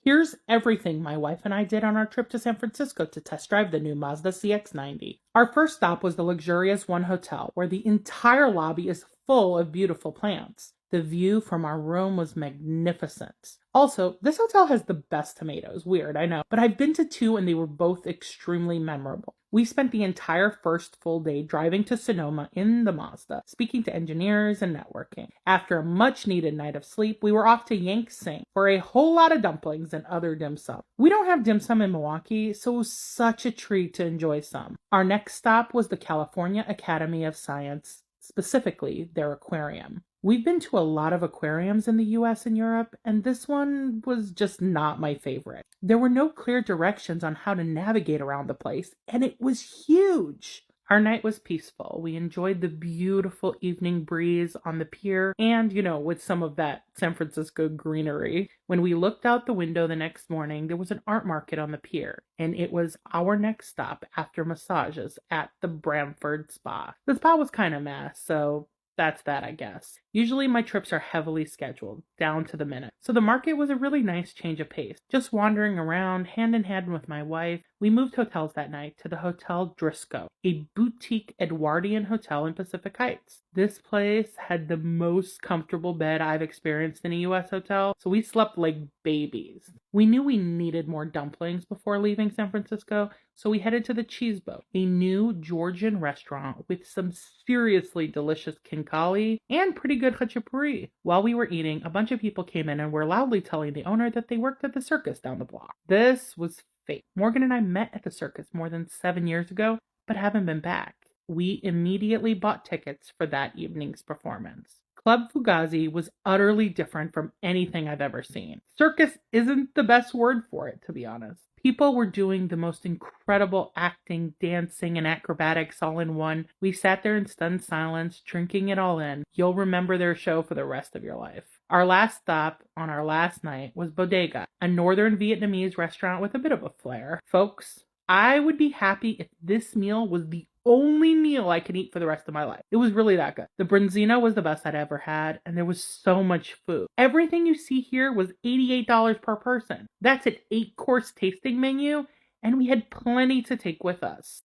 Here's everything my wife and I did on our trip to San Francisco to test drive the new Mazda CX-90. Our first stop was the luxurious One Hotel, where the entire lobby is full of beautiful plants. The view from our room was magnificent. Also, this hotel has the best tomatoes. Weird, I know. But I've been to two and they were both extremely memorable. We spent the entire first full day driving to Sonoma in the Mazda, speaking to engineers and networking. After a much needed night of sleep, we were off to Yank Sing for a whole lot of dumplings and other dim sum. We don't have dim sum in Milwaukee, so it was such a treat to enjoy some. Our next stop was the California Academy of Science, specifically their aquarium. We've been to a lot of aquariums in the US and Europe, and this one was just not my favorite. There were no clear directions on how to navigate around the place, and it was huge. Our night was peaceful. We enjoyed the beautiful evening breeze on the pier and, with some of that San Francisco greenery. When we looked out the window the next morning, there was an art market on the pier, and it was our next stop after massages at the Bramford Spa. The spa was kind of mess, so that's that, I guess. Usually my trips are heavily scheduled, down to the minute. So the market was a really nice change of pace. Just wandering around, hand in hand with my wife, we moved hotels that night to the Hotel Drisco, a boutique Edwardian hotel in Pacific Heights. This place had the most comfortable bed I've experienced in a US hotel, so we slept like babies. We knew we needed more dumplings before leaving San Francisco, so we headed to the Cheese Boat, a new Georgian restaurant with some seriously delicious khinkali and pretty good khachapuri. While we were eating, a bunch of people came in and were loudly telling the owner that they worked at the circus down the block. This was fake. Morgan and I met at the circus more than 7 years ago, but haven't been back. We immediately bought tickets for that evening's performance. Club Fugazi was utterly different from anything I've ever seen. Circus isn't the best word for it, to be honest. People were doing the most incredible acting, dancing, and acrobatics all in one. We sat there in stunned silence, drinking it all in. You'll remember their show for the rest of your life. Our last stop on our last night was Bodega, a northern Vietnamese restaurant with a bit of a flair. Folks, I would be happy if this meal was the only meal I could eat for the rest of my life. It was really that good. The branzino was the best I'd ever had, and there was so much food. Everything you see here was $88 per person. That's an 8-course tasting menu, and we had plenty to take with us.